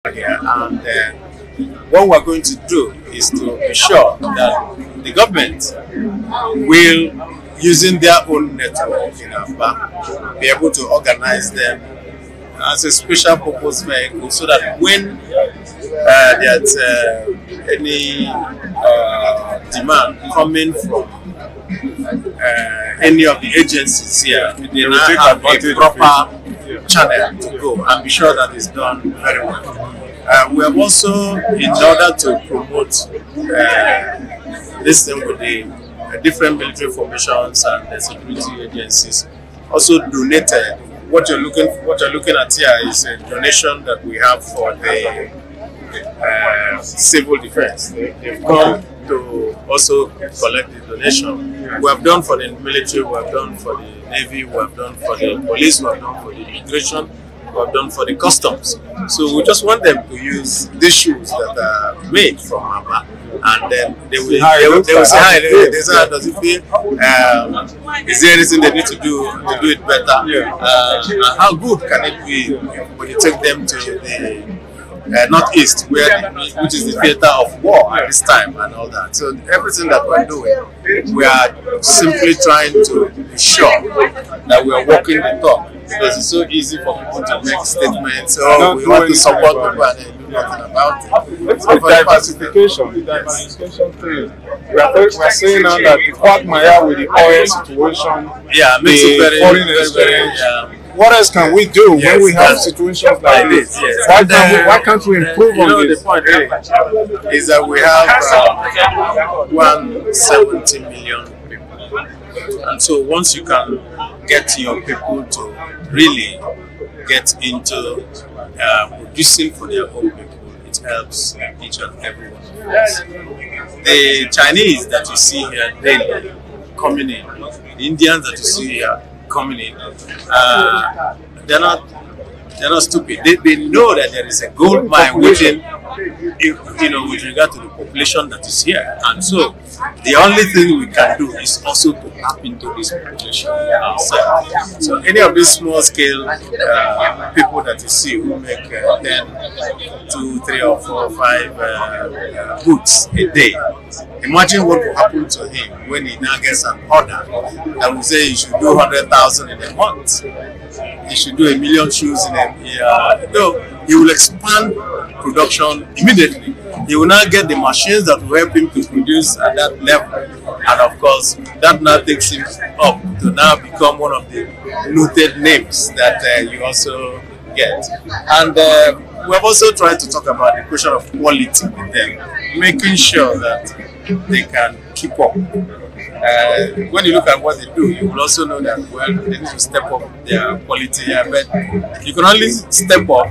here, and what we're going to do is to be sure that the government will, using their own network in Abuja, be able to organize them as a special purpose vehicle, so that when there's any demand coming from any of the agencies here, they now have a proper channel to go and be sure that it's done very well. We have also, in order to promote this thing with the different military formations and the security agencies, also donated. What you're looking at here is a donation that we have for the civil defense. They've come to also collect the donation. We have done for the military, we have done for the Navy, we have done for the police, we have done for the immigration, we have done for the customs. So we just want them to use these shoes that are made from Aba, and then they will say, hi, does it feel? Is there anything they need to do it better? And how good can it be when you take them to the northeast, which is the theater of war at this time and all that. So everything that we're doing, we are simply trying to be sure that we are walking the talk, because it's so easy for people to make statements. So we want to support people and they do nothing about it. So for diversification thing. We are saying now that the quagmire with the oil situation, makes it very foreign exchange. What else can we do when we have situations like this? Why can't we improve on this? The point is that we have 170 million people. And so once you can get your people to really get into producing for their own people, it helps each and every one of us. The Chinese that you see here daily coming in, the Indians that you see here coming in, they're not stupid. They know that there is a gold mine within, with regard to the population that is here, and so the only thing we can do is also to tap into this population ourselves. So any of these small scale people that you see who make 10, 2, 3 or 4, 5 boots a day, imagine what will happen to him when he now gets an order that will say he should do 100,000 in a month. He should do 1 million shoes in a year. No, he will expand production immediately. He will now get the machines that will help him to produce at that level. And of course, that now takes him up to now become one of the noted names that you also get. And we have also tried to talk about the question of quality with them, making sure that they can keep up. When you look at what they do, you will also know that, well, they need to step up their quality. But you can only step up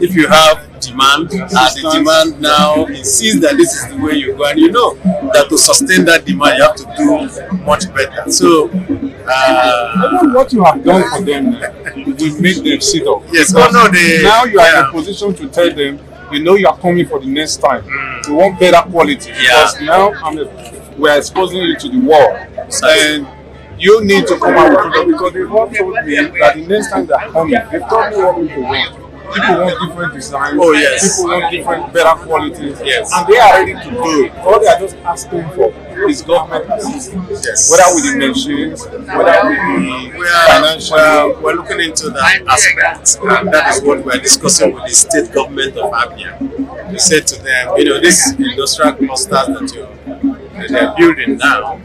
if you have demand, and the demand now insists that this is the way you go, and you know that to sustain that demand, you have to do much better. So, what you have done for them will make them sit up. Yes, now you are in a position to tell them, you know, you are coming for the next time. We want better quality, because now we are exposing you to the world, and you need to come out with it, because they've all told me that the next time they're coming, they've told me what people want. People want different designs, people want different, better qualities, and they are ready to do it. All they are just asking for is government assistance, whether with the machines, whether with the financial. We're looking into that aspect, and that is what we're discussing with the state government of Abia. We said to them, this industrial clusters that they're building now,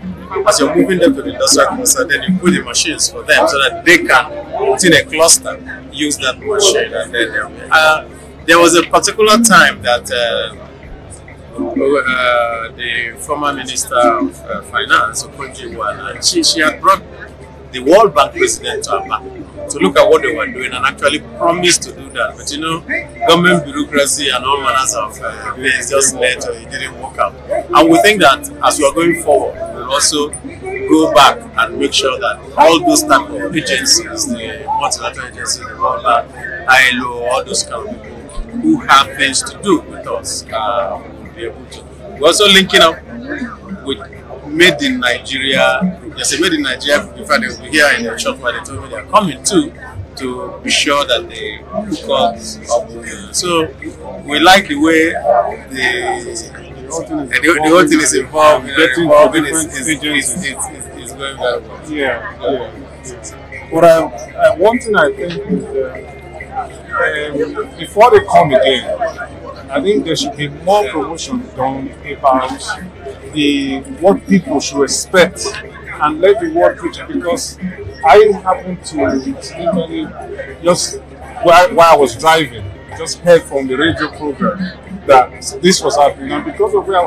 as you're moving them to the industrial cluster, then you put the machines for them so that they can, within a cluster, use that machine. And then there was a particular time that the former Minister of Finance, and she had brought the World Bank president to Aba to look at what they were doing and actually promised to do that. But government bureaucracy and all manners of things just led, it didn't work out. And we think that as we are going forward, we'll also go back and make sure that all those type of agencies, the multilateral agencies, the World Bank, ILO, all those kind of people who have things to do with us will be able to. We're also linking up with Made in Nigeria. There's a Made in Nigeria, in fact, they will be here in a short while. They told me they are coming too. to be sure that they hook us up. So we like the way the whole thing is involved. Getting different agencies. It's going very well. Yeah. But one thing I think is before they come again, I think there should be more promotion done about what people should expect and let the world preach, because I happened to literally just while I was driving, just heard from the radio program that this was happening, and because of where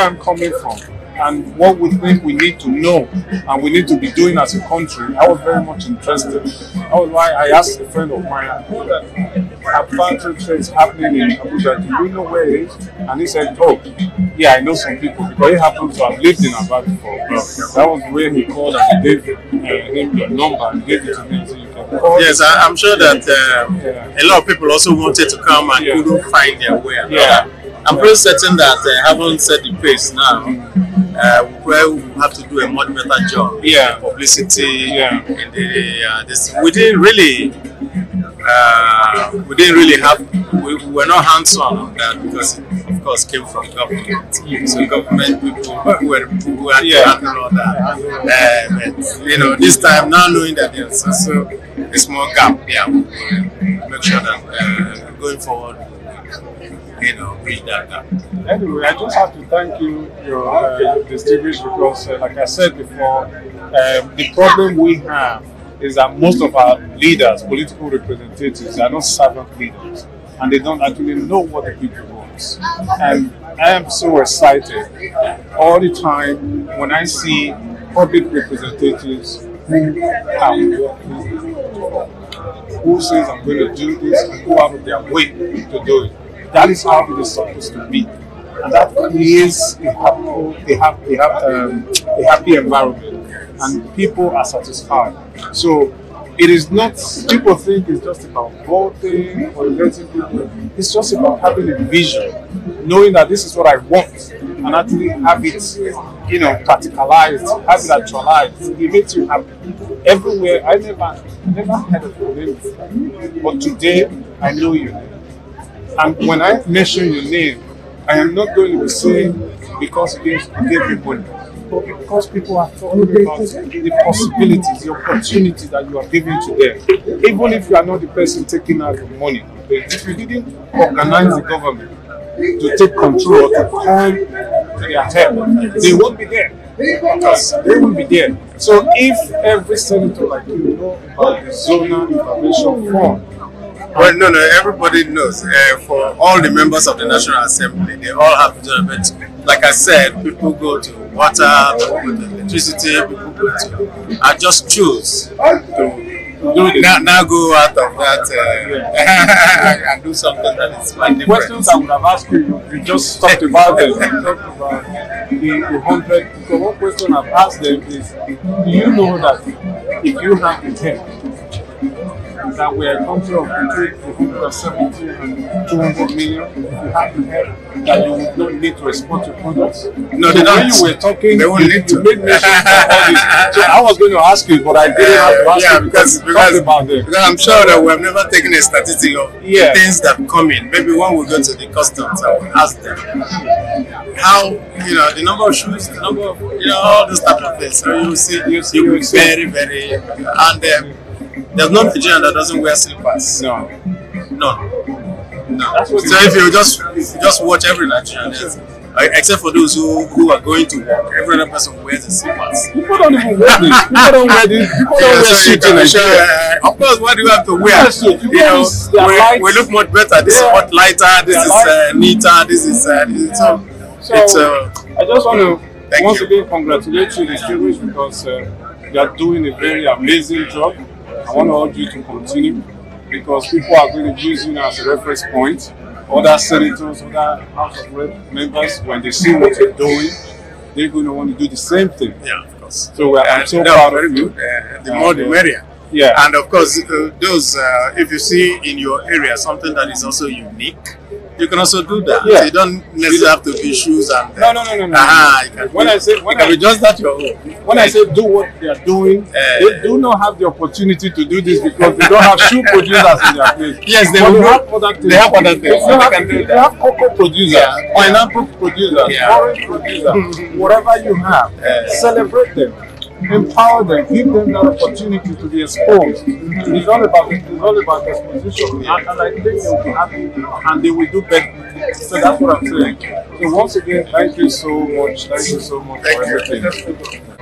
I'm coming from, and what we think we need to know and we need to be doing as a country, I was very much interested. That was why I asked a friend of mine, I know that a factory trade is happening in Abuja, do you know where it is? And he said, oh, yeah, I know some people, because he happened to have lived in Abuja before. That was where he called and he gave him your number and gave it to me, so you can call. Yes, I'm sure that a lot of people also wanted to come and couldn't find their way. I'm pretty certain that haven't set the pace now. Where we have to do a much better job in the publicity. In the this, we didn't really have. We were not hands-on that, because it, of course, came from government. So government people who had to handle all that. But this time, now knowing that there's also a small gap, we'll make sure that going forward, bridge that gap. Anyway, I just have to thank you, your distinguished, because like I said before, the problem we have is that most of our leaders, political representatives, are not servant leaders, and they don't actually know what the people want. And I am so excited all the time when I see public representatives who are working, who says I'm going to do this, and who have their way to do it. That is how it is supposed to be, and that creates a happy environment, and people are satisfied. So it is not, people think it's just about voting or electing people. It's just about having a vision, knowing that this is what I want, and actually have it, practicalized, have it actualized. It makes you happy. Everywhere, I never heard of your name, but today I know your name. And when I mention your name, I am not going to be saying because you gave me money, but because people are talking about the possibilities, the opportunities that you are giving to them. Even if you are not the person taking out the money, if you didn't organize the government to take control or to come to their help, they won't be there. Because they will be there. So if every senator like you know about the zonal intervention fund, well, no, everybody knows. For all the members of the National Assembly, they all have to do it. Like I said, people go to water, people go to electricity, people go to. I just choose to now go out of that and do something that is quite different. Questions I would have asked you, you just talked about them. You talked about the 100. So one question I've asked them is, do you know that if you have the 10, that we are a country of between 170 and 200 million, if you have the help, that you would not need to export your products? No, they don't. When you were talking, they won't need to. You made mention of all this. So I was going to ask you, but I didn't have to ask you because about them. Because I'm sure that we have never taken a statistic of the things that come in. Maybe when we go to the customs, I will ask them how, the number of shoes, the number of, all those type of things. So you will see, you will be very, very, and there's no Nigerian that doesn't wear slippers. No. So if you just watch every Nigerian, except for those who are going to work, every other person wears the slippers. People don't even wear this. People don't wear this. People don't wear suits in Nigeria. Of course, what do you have to wear? We look much better. This is much lighter. This is neater. This is so I just want to once again congratulate you, distinguished, because you are doing a very amazing job. I want to urge you to continue, because people are going to use you as a reference point. Other senators, other House of Rep members, when they see what you're doing, they're going to want to do the same thing. Yeah, of course. So I'm so proud of you. The more the merrier. Yeah. And of course, those if you see in your area something that is also unique, You can also do that. Yeah. So you don't necessarily have to be shoes and No. When I say just that your own. When I say do what they are doing, they do not have the opportunity to do this because they don't have shoe producers in their place. Yes, they have other things. They have other things. They have cocoa producers, pineapple producers, orange producers, whatever you have. Celebrate them. Empower them, give them that opportunity to be exposed. It's all about exposition, and I think they will be happy and they will do better. So that's what I'm saying. So once again, thank you so much. Thank you so much for everything.